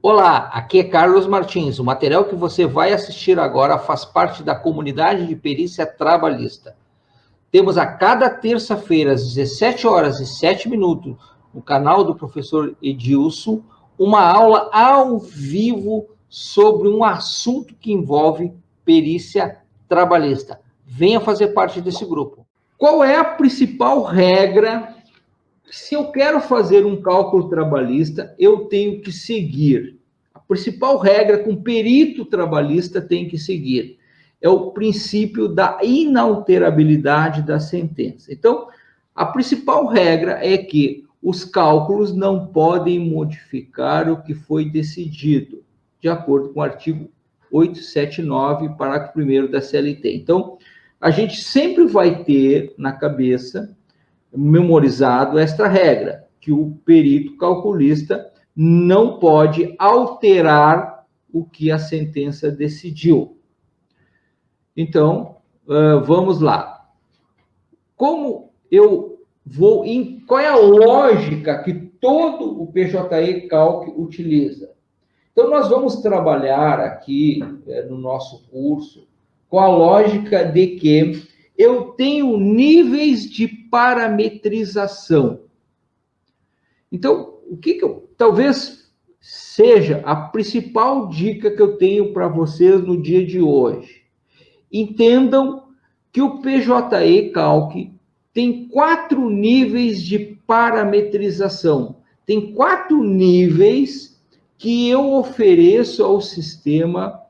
Olá, aqui é Carlos Martins. O material que você vai assistir agora faz parte da comunidade de perícia trabalhista. Temos a cada terça-feira, às 17h07, no canal do professor Edilson, uma aula ao vivo sobre um assunto que envolve perícia trabalhista. Venha fazer parte desse grupo. Qual é a principal regra? Se eu quero fazer um cálculo trabalhista, eu tenho que seguir. A principal regra que um perito trabalhista tem que seguir é o princípio da inalterabilidade da sentença. Então, a principal regra é que os cálculos não podem modificar o que foi decidido, de acordo com o artigo 879, parágrafo 1º da CLT. Então, a gente sempre vai ter na cabeça memorizado esta regra, que o perito calculista não pode alterar o que a sentença decidiu. Então, vamos lá. Como eu vou... Qual é a lógica que todo o PJE Calc utiliza? Então, nós vamos trabalhar aqui no nosso curso com a lógica de que eu tenho níveis de parametrização. Então, o que eu talvez seja a principal dica que eu tenho para vocês no dia de hoje? Entendam que o PJE Calc tem 4 níveis de parametrização. Tem 4 níveis que eu ofereço ao sistema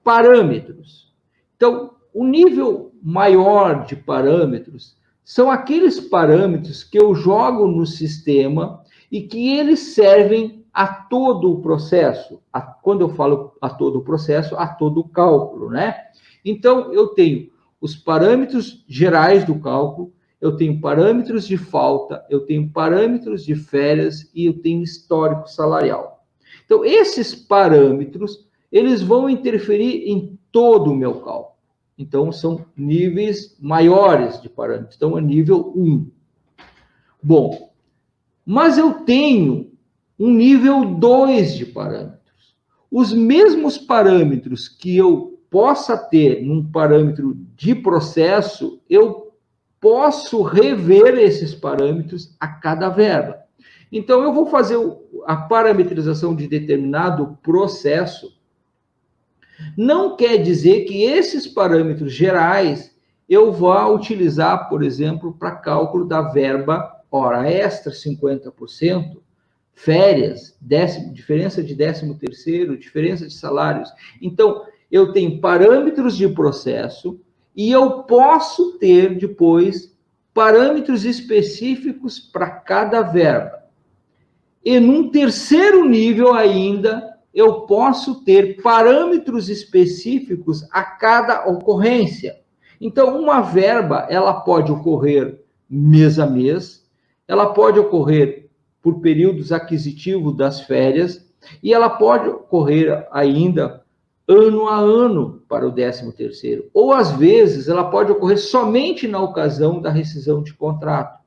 parâmetros. Então, o nível maior de parâmetros são aqueles parâmetros que eu jogo no sistema e que eles servem a todo o processo. Quando eu falo a todo o processo, a todo o cálculo, né? Então, eu tenho os parâmetros gerais do cálculo, eu tenho parâmetros de falta, eu tenho parâmetros de férias e eu tenho histórico salarial. Então, esses parâmetros, eles vão interferir em todo o meu cálculo. Então, são níveis maiores de parâmetros. Então, é nível 1. Bom, mas eu tenho um nível 2 de parâmetros. Os mesmos parâmetros que eu possa ter num parâmetro de processo, eu posso rever esses parâmetros a cada verba. Então, eu vou fazer a parametrização de determinado processo. Não quer dizer que esses parâmetros gerais eu vá utilizar, por exemplo, para cálculo da verba hora extra, 50%, férias, diferença de 13º, diferença de salários. Então, eu tenho parâmetros de processo e eu posso ter depois parâmetros específicos para cada verba. E num terceiro nível ainda, eu posso ter parâmetros específicos a cada ocorrência. Então, uma verba, ela pode ocorrer mês a mês, ela pode ocorrer por períodos aquisitivos das férias, e ela pode ocorrer ainda ano a ano para o 13º. Ou, às vezes, ela pode ocorrer somente na ocasião da rescisão de contrato.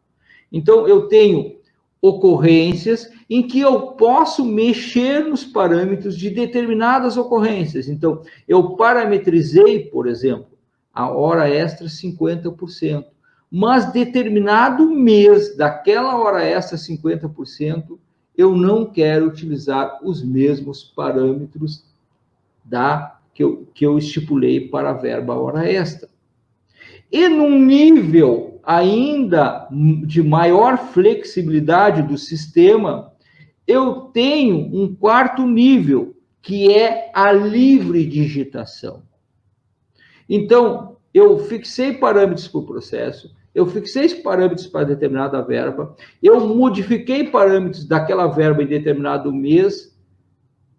Então, eu tenho ocorrências em que eu posso mexer nos parâmetros de determinadas ocorrências. Então, eu parametrizei, por exemplo, a hora extra 50%, mas determinado mês daquela hora extra 50%, eu não quero utilizar os mesmos parâmetros que eu estipulei para a verba hora extra. E num nível ainda de maior flexibilidade do sistema, eu tenho um quarto nível, que é a livre digitação. Então, eu fixei parâmetros para o processo, eu fixei parâmetros para determinada verba, eu modifiquei parâmetros daquela verba em determinado mês,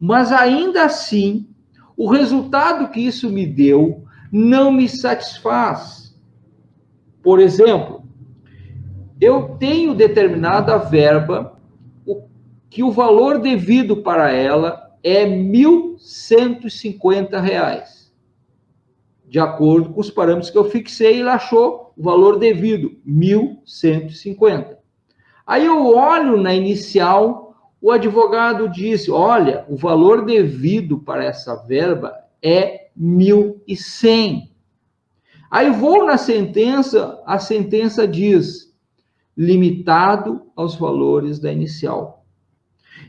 mas ainda assim, o resultado que isso me deu não me satisfaz. Por exemplo, eu tenho determinada verba que o valor devido para ela é R$ 1.150. De acordo com os parâmetros que eu fixei, ele achou o valor devido, 1.150. Aí eu olho na inicial, o advogado disse, olha, o valor devido para essa verba é 1.100. Aí vou na sentença, a sentença diz, limitado aos valores da inicial.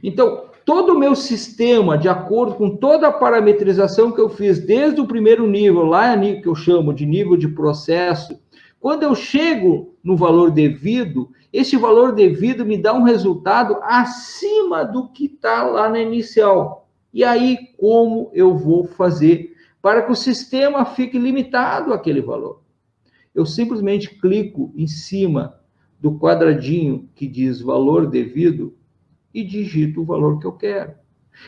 Então, todo o meu sistema, de acordo com toda a parametrização que eu fiz, desde o primeiro nível, lá que eu chamo de nível de processo, quando eu chego no valor devido, esse valor devido me dá um resultado acima do que está lá na inicial. E aí, como eu vou fazer para que o sistema fique limitado àquele valor? Eu simplesmente clico em cima do quadradinho que diz valor devido e digito o valor que eu quero.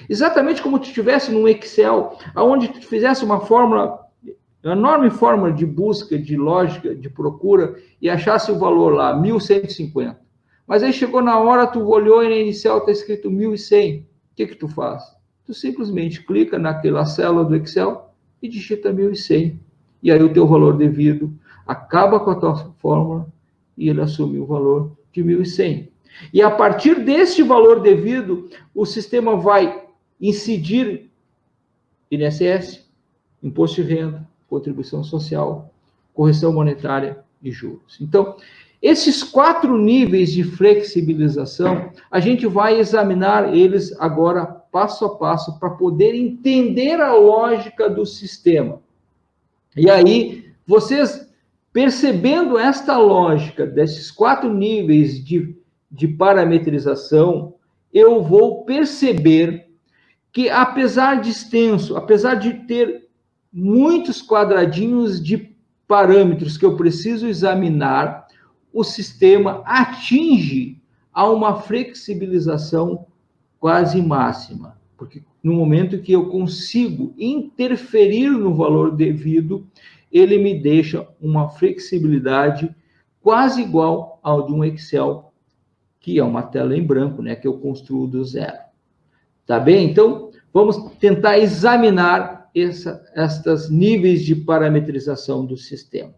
Exatamente como se estivesse num Excel, onde tu fizesse uma fórmula, uma enorme fórmula de busca, de lógica, de procura, e achasse o valor lá, 1.150. Mas aí chegou na hora, tu olhou e na inicial está escrito 1.100. O que tu faz? Tu simplesmente clica naquela célula do Excel e digita 1.100. E aí o teu valor devido acaba com a tua fórmula e ele assume o valor de 1.100. E a partir deste valor devido, o sistema vai incidir INSS, imposto de renda, contribuição social, correção monetária e juros. Então, esses 4 níveis de flexibilização, a gente vai examinar eles agora passo a passo para poder entender a lógica do sistema. E aí, vocês percebendo esta lógica desses 4 níveis de parametrização, eu vou perceber que, apesar de extenso, apesar de ter muitos quadradinhos de parâmetros que eu preciso examinar, o sistema atinge a uma flexibilização quase máxima, porque no momento que eu consigo interferir no valor devido, ele me deixa uma flexibilidade quase igual ao de um Excel, que é uma tela em branco, né, que eu construo do zero. Tá bem? Então, vamos tentar examinar estes níveis de parametrização do sistema.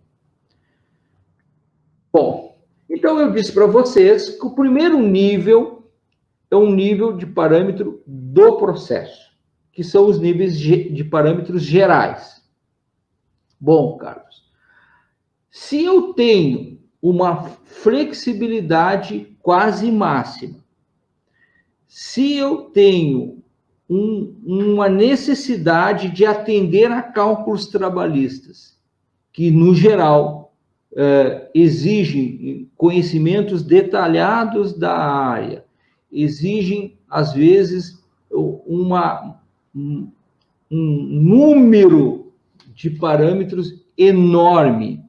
Bom, então eu disse para vocês que o primeiro nível é um nível de parâmetro do processo, que são os níveis de parâmetros gerais. Bom, Carlos, se eu tenho uma flexibilidade quase máxima, se eu tenho uma necessidade de atender a cálculos trabalhistas, que, no geral, exigem conhecimentos detalhados da área, exigem, às vezes, um número de parâmetros enorme.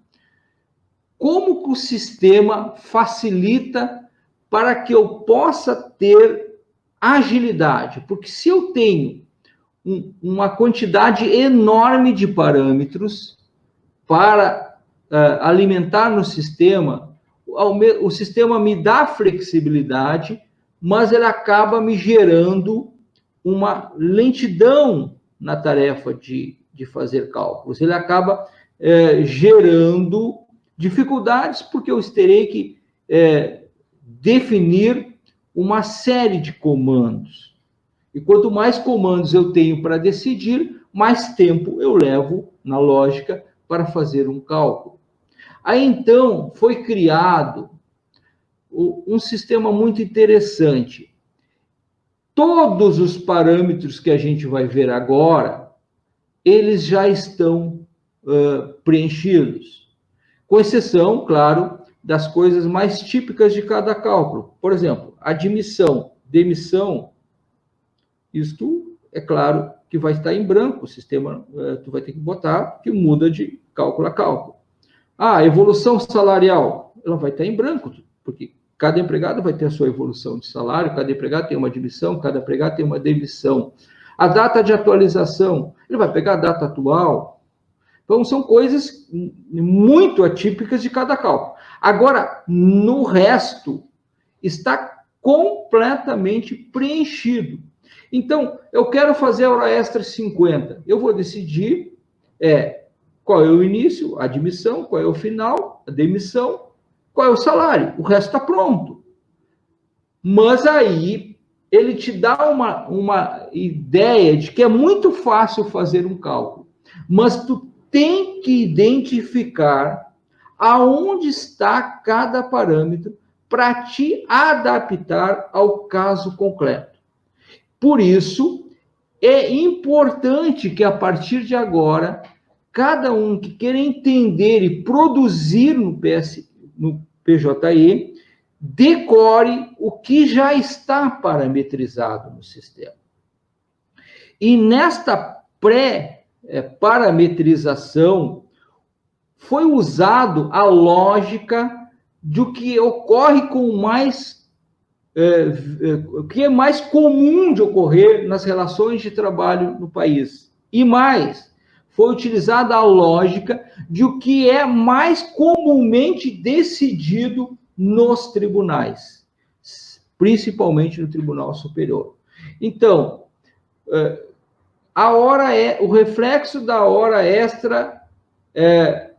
Como que o sistema facilita para que eu possa ter agilidade? Porque se eu tenho uma quantidade enorme de parâmetros para alimentar no sistema, o sistema me dá flexibilidade, mas ele acaba me gerando uma lentidão na tarefa de fazer cálculos. Ele acaba gerando dificuldades, porque eu terei que definir uma série de comandos. E quanto mais comandos eu tenho para decidir, mais tempo eu levo, na lógica, para fazer um cálculo. Aí, então, foi criado um sistema muito interessante. Todos os parâmetros que a gente vai ver agora, eles já estão preenchidos, com exceção, claro, das coisas mais típicas de cada cálculo. Por exemplo, admissão, demissão, isto é claro que vai estar em branco, o sistema tu vai ter que botar que muda de cálculo a cálculo. A evolução salarial, ela vai estar em branco, porque cada empregado vai ter a sua evolução de salário, cada empregado tem uma admissão, cada empregado tem uma demissão. A data de atualização, ele vai pegar a data atual. Então, são coisas muito atípicas de cada cálculo. Agora, no resto, está completamente preenchido. Então, eu quero fazer a hora extra 50. Eu vou decidir qual é o início, a admissão, qual é o final, a demissão, qual é o salário. O resto está pronto. Mas aí, ele te dá uma ideia de que é muito fácil fazer um cálculo, mas tu tem que identificar aonde está cada parâmetro para te adaptar ao caso concreto. Por isso, é importante que a partir de agora, cada um que queira entender e produzir no PJE, decore o que já está parametrizado no sistema. E nesta pré-parametrização, foi usado a lógica do que ocorre com mais, o que é mais comum de ocorrer nas relações de trabalho no país. E mais, foi utilizada a lógica de o que é mais comumente decidido nos tribunais, principalmente no Tribunal Superior. Então, o reflexo da hora extra é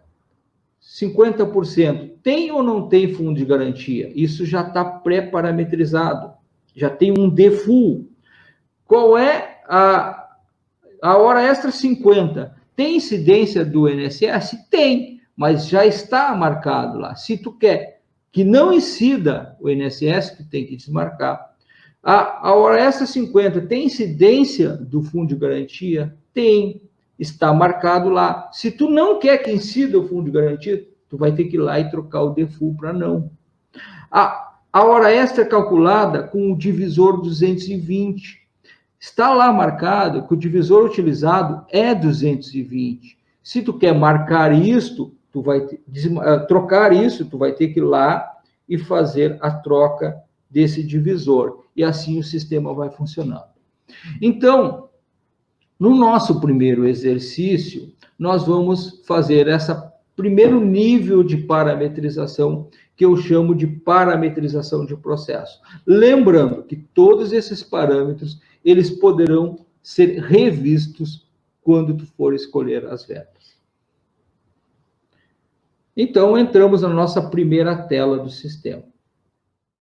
50%. Tem ou não tem fundo de garantia? Isso já está pré-parametrizado, já tem um default. Qual é a hora extra 50? Tem incidência do INSS? Tem, mas já está marcado lá. Se tu quer que não incida o INSS, tu tem que desmarcar. A hora extra 50 tem incidência do fundo de garantia? Tem, está marcado lá. Se tu não quer que incida o fundo de garantia, tu vai ter que ir lá e trocar o default para não. A hora extra é calculada com o divisor 220. Está lá marcado que o divisor utilizado é 220. Se tu quer marcar isto, tu vai trocar isso, tu vai ter que ir lá e fazer a troca desse divisor. E assim o sistema vai funcionando. Então, no nosso primeiro exercício, nós vamos fazer esse primeiro nível de parametrização, que eu chamo de parametrização de processo. Lembrando que todos esses parâmetros, eles poderão ser revistos quando tu for escolher as verbas. Então, entramos na nossa primeira tela do sistema.